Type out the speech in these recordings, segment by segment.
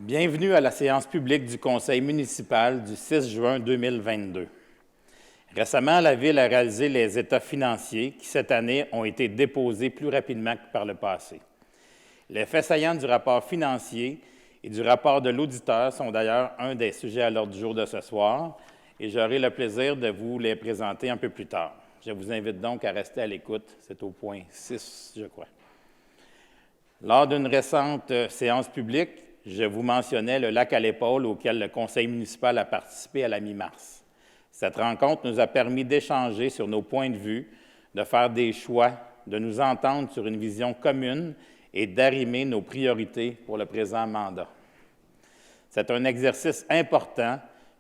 Bienvenue à la séance publique du Conseil municipal du 6 juin 2022. Récemment, la Ville a réalisé les états financiers qui, cette année, ont été déposés plus rapidement que par le passé. Les faits saillants du rapport financier et du rapport de l'auditeur sont d'ailleurs un des sujets à l'ordre du jour de ce soir et j'aurai le plaisir de vous les présenter un peu plus tard. Je vous invite donc à rester à l'écoute. C'est au point 6, je crois. Lors d'une récente séance publique, je vous mentionnais le lac à l'épaule auquel le conseil municipal a participé à la mi-mars. Cette rencontre nous a permis d'échanger sur nos points de vue, de faire des choix, de nous entendre sur une vision commune et d'arrimer nos priorités pour le présent mandat. C'est un exercice important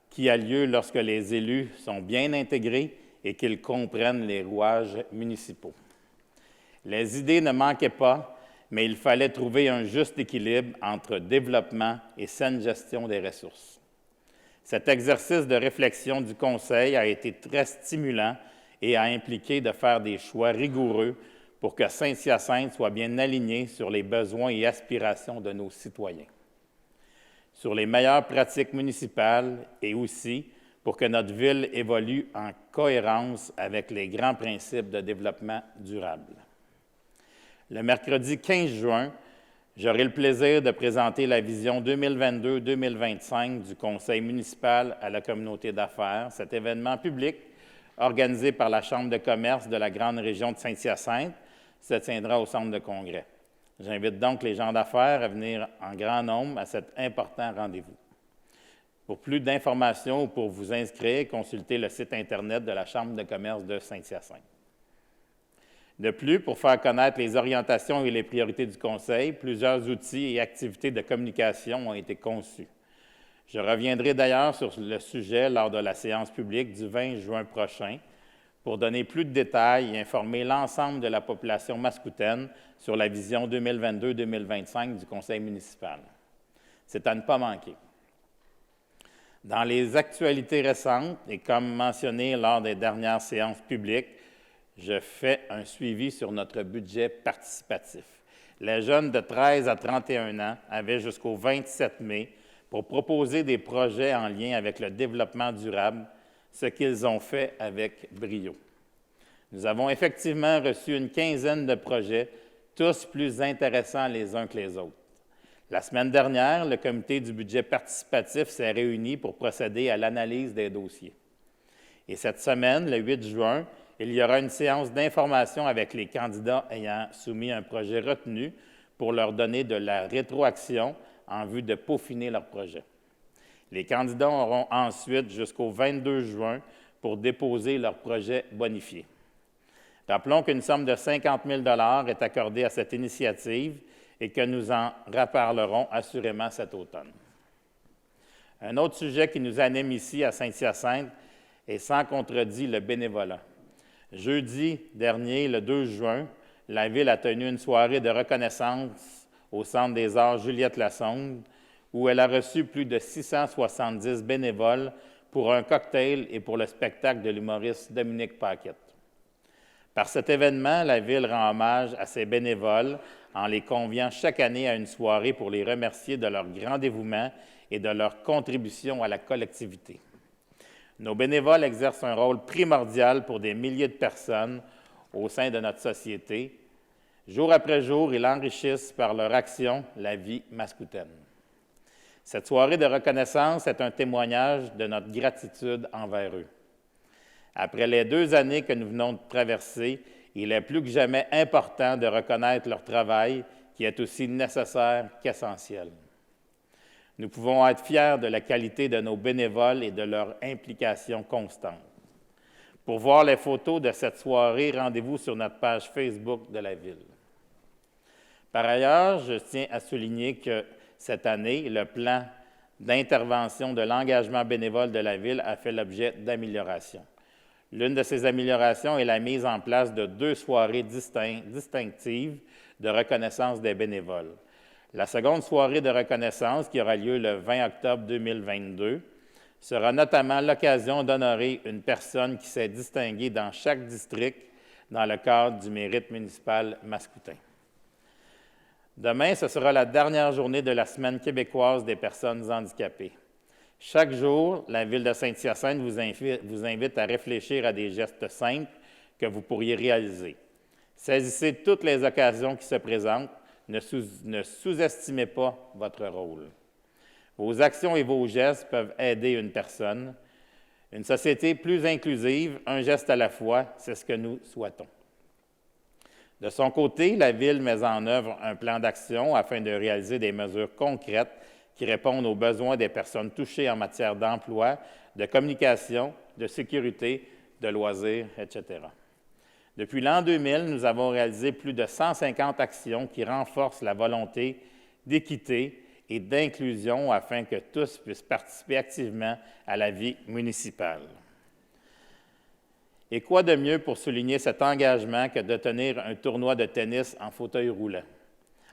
qui a lieu lorsque les élus sont bien intégrés et qu'ils comprennent les rouages municipaux. Les idées ne manquaient pas, mais il fallait trouver un juste équilibre entre développement et saine gestion des ressources. Cet exercice de réflexion du Conseil a été très stimulant et a impliqué de faire des choix rigoureux pour que Saint-Hyacinthe soit bien aligné sur les besoins et aspirations de nos citoyens, sur les meilleures pratiques municipales et aussi pour que notre ville évolue en cohérence avec les grands principes de développement durable. Le mercredi 15 juin, j'aurai le plaisir de présenter la vision 2022-2025 du Conseil municipal à la communauté d'affaires. Cet événement public, organisé par la Chambre de commerce de la grande région de Saint-Hyacinthe, se tiendra au centre de congrès. J'invite donc les gens d'affaires à venir en grand nombre à cet important rendez-vous. Pour plus d'informations ou pour vous inscrire, consultez le site Internet de la Chambre de commerce de Saint-Hyacinthe. De plus, pour faire connaître les orientations et les priorités du Conseil, plusieurs outils et activités de communication ont été conçus. Je reviendrai d'ailleurs sur le sujet lors de la séance publique du 20 juin prochain pour donner plus de détails et informer l'ensemble de la population mascoutaine sur la vision 2022-2025 du Conseil municipal. C'est à ne pas manquer. Dans les actualités récentes, et comme mentionné lors des dernières séances publiques, je fais un suivi sur notre budget participatif. Les jeunes de 13 à 31 ans avaient jusqu'au 27 mai pour proposer des projets en lien avec le développement durable, ce qu'ils ont fait avec brio. Nous avons effectivement reçu une quinzaine de projets, tous plus intéressants les uns que les autres. La semaine dernière, le comité du budget participatif s'est réuni pour procéder à l'analyse des dossiers. Et cette semaine, le 8 juin, il y aura une séance d'information avec les candidats ayant soumis un projet retenu pour leur donner de la rétroaction en vue de peaufiner leur projet. Les candidats auront ensuite jusqu'au 22 juin pour déposer leur projet bonifié. Rappelons qu'une somme de 50 000 $ est accordée à cette initiative et que nous en reparlerons assurément cet automne. Un autre sujet qui nous anime ici à Saint-Hyacinthe est sans contredit le bénévolat. Jeudi dernier, le 2 juin, la Ville a tenu une soirée de reconnaissance au Centre des arts Juliette Lassonde, où elle a reçu plus de 670 bénévoles pour un cocktail et pour le spectacle de l'humoriste Dominique Paquette. Par cet événement, la Ville rend hommage à ses bénévoles en les conviant chaque année à une soirée pour les remercier de leur grand dévouement et de leur contribution à la collectivité. Nos bénévoles exercent un rôle primordial pour des milliers de personnes au sein de notre société. Jour après jour, ils enrichissent par leur action la vie mascoutaine. Cette soirée de reconnaissance est un témoignage de notre gratitude envers eux. Après les 2 années que nous venons de traverser, il est plus que jamais important de reconnaître leur travail qui est aussi nécessaire qu'essentiel. Nous pouvons être fiers de la qualité de nos bénévoles et de leur implication constante. Pour voir les photos de cette soirée, rendez-vous sur notre page Facebook de la Ville. Par ailleurs, je tiens à souligner que cette année, le plan d'intervention de l'engagement bénévole de la Ville a fait l'objet d'améliorations. L'une de ces améliorations est la mise en place de 2 soirées distinctives de reconnaissance des bénévoles. La seconde soirée de reconnaissance, qui aura lieu le 20 octobre 2022, sera notamment l'occasion d'honorer une personne qui s'est distinguée dans chaque district dans le cadre du mérite municipal mascoutin. Demain, ce sera la dernière journée de la Semaine québécoise des personnes handicapées. Chaque jour, la Ville de Saint-Hyacinthe vous invite à réfléchir à des gestes simples que vous pourriez réaliser. Saisissez toutes les occasions qui se présentent. Ne sous-estimez pas votre rôle. Vos actions et vos gestes peuvent aider une personne. Une société plus inclusive, un geste à la fois, c'est ce que nous souhaitons. De son côté, la Ville met en œuvre un plan d'action afin de réaliser des mesures concrètes qui répondent aux besoins des personnes touchées en matière d'emploi, de communication, de sécurité, de loisirs, etc. Depuis l'an 2000, nous avons réalisé plus de 150 actions qui renforcent la volonté d'équité et d'inclusion afin que tous puissent participer activement à la vie municipale. Et quoi de mieux pour souligner cet engagement que de tenir un tournoi de tennis en fauteuil roulant?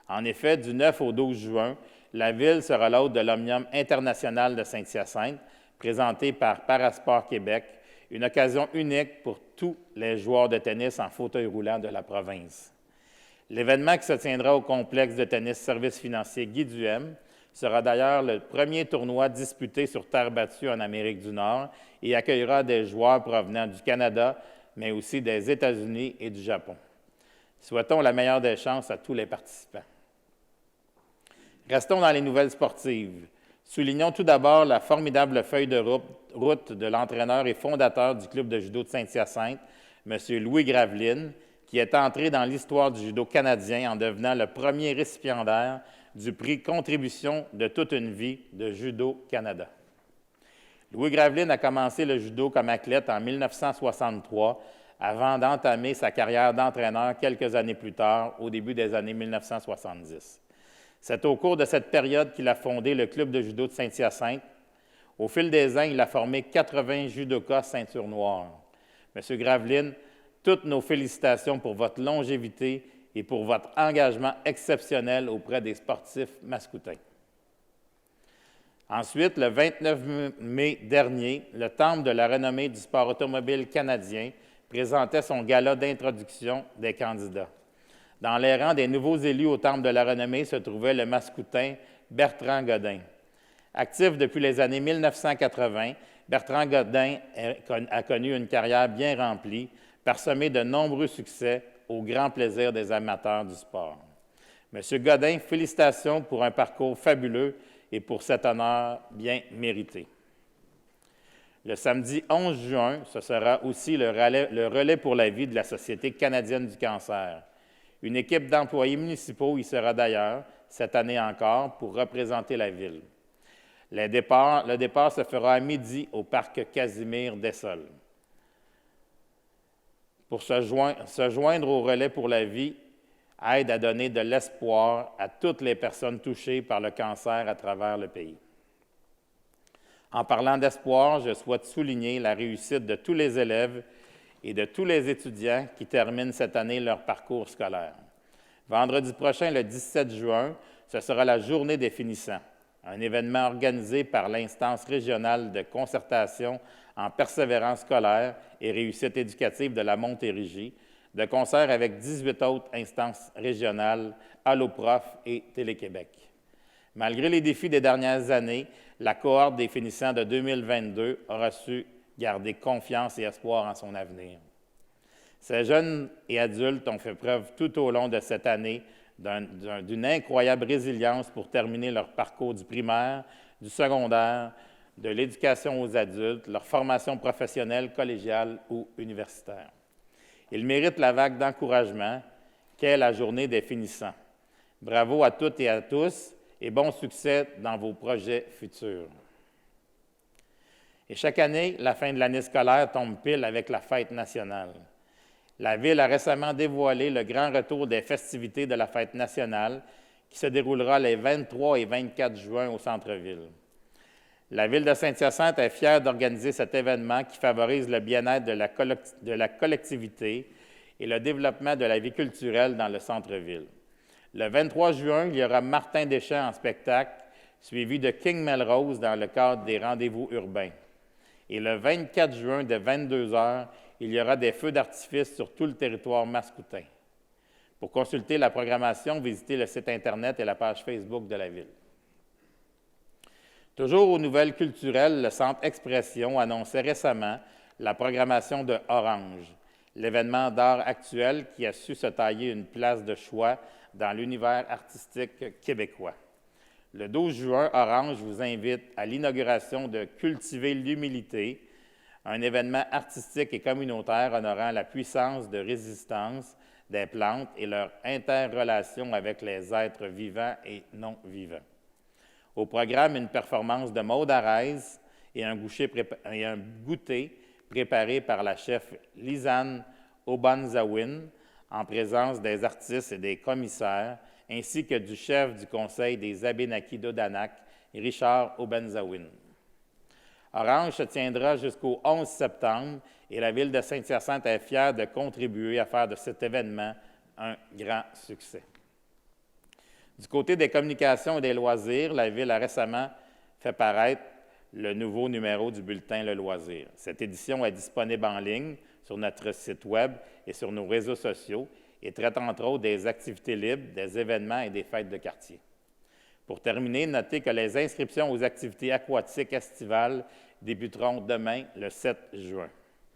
En effet, du 9 au 12 juin, la Ville sera l'hôte de l'Omnium international de Saint-Hyacinthe, présenté par Parasport Québec, une occasion unique pour tous les joueurs de tennis en fauteuil roulant de la province. L'événement qui se tiendra au complexe de tennis services financiers Guy Duhem sera d'ailleurs le premier tournoi disputé sur terre battue en Amérique du Nord et accueillera des joueurs provenant du Canada, mais aussi des États-Unis et du Japon. Souhaitons la meilleure des chances à tous les participants. Restons dans les nouvelles sportives. Soulignons tout d'abord la formidable feuille de route de l'entraîneur et fondateur du club de judo de Saint-Hyacinthe, M. Louis Graveline, qui est entré dans l'histoire du judo canadien en devenant le premier récipiendaire du prix Contribution de toute une vie de Judo Canada. Louis Graveline a commencé le judo comme athlète en 1963 avant d'entamer sa carrière d'entraîneur quelques années plus tard, au début des années 1970. C'est au cours de cette période qu'il a fondé le club de judo de Saint-Hyacinthe. Au fil des ans, il a formé 80 judokas ceinture noire. Monsieur Graveline, toutes nos félicitations pour votre longévité et pour votre engagement exceptionnel auprès des sportifs mascoutins. Ensuite, le 29 mai dernier, le Temple de la renommée du sport automobile canadien présentait son gala d'introduction des candidats. Dans les rangs des nouveaux élus au Temple de la renommée se trouvait le mascoutin Bertrand Godin. Actif depuis les années 1980, Bertrand Godin a connu une carrière bien remplie, parsemée de nombreux succès au grand plaisir des amateurs du sport. Monsieur Godin, félicitations pour un parcours fabuleux et pour cet honneur bien mérité. Le samedi 11 juin, ce sera aussi le relais pour la vie de la Société canadienne du cancer. Une équipe d'employés municipaux y sera d'ailleurs, cette année encore, pour représenter la Ville. Le départ se fera à midi au parc Casimir-Dessol. Pour se joindre au relais pour la vie aide à donner de l'espoir à toutes les personnes touchées par le cancer à travers le pays. En parlant d'espoir, je souhaite souligner la réussite de tous les élèves et de tous les étudiants qui terminent cette année leur parcours scolaire. Vendredi prochain, le 17 juin, ce sera la Journée des finissants, un événement organisé par l'Instance régionale de concertation en persévérance scolaire et réussite éducative de la Montérégie, de concert avec 18 autres instances régionales, Alloprof et Télé-Québec. Malgré les défis des dernières années, la cohorte des finissants de 2022 aura su garder confiance et espoir en son avenir. Ces jeunes et adultes ont fait preuve tout au long de cette année d'une incroyable résilience pour terminer leur parcours du primaire, du secondaire, de l'éducation aux adultes, leur formation professionnelle, collégiale ou universitaire. Ils méritent la vague d'encouragement qu'est la Journée des finissants. Bravo à toutes et à tous et bon succès dans vos projets futurs. Et chaque année, la fin de l'année scolaire tombe pile avec la fête nationale. La Ville a récemment dévoilé le grand retour des festivités de la fête nationale qui se déroulera les 23 et 24 juin au centre-ville. La Ville de Saint-Hyacinthe est fière d'organiser cet événement qui favorise le bien-être de la collectivité et le développement de la vie culturelle dans le centre-ville. Le 23 juin, il y aura Martin Deschamps en spectacle, suivi de King Melrose dans le cadre des rendez-vous urbains. Et le 24 juin, de 22 h, il y aura des feux d'artifice sur tout le territoire mascoutin. Pour consulter la programmation, visitez le site Internet et la page Facebook de la Ville. Toujours aux nouvelles culturelles, le Centre Expression annonçait récemment la programmation de Orange, l'événement d'art actuel qui a su se tailler une place de choix dans l'univers artistique québécois. Le 12 juin, Orange vous invite à l'inauguration de Cultiver l'humilité, un événement artistique et communautaire honorant la puissance de résistance des plantes et leur interrelation avec les êtres vivants et non vivants. Au programme, une performance de Maude Arez et un goûter préparé par la chef Lisanne Obanzawin en présence des artistes et des commissaires, ainsi que du chef du Conseil des Abénaquis d'Odanak, Richard Obanzawin. Orange se tiendra jusqu'au 11 septembre et la Ville de Saint-Hyacinthe est fière de contribuer à faire de cet événement un grand succès. Du côté des communications et des loisirs, la Ville a récemment fait paraître le nouveau numéro du bulletin Le Loisir. Cette édition est disponible en ligne sur notre site Web et sur nos réseaux sociaux et traite entre autres des activités libres, des événements et des fêtes de quartier. Pour terminer, notez que les inscriptions aux activités aquatiques estivales débuteront demain, le 7 juin.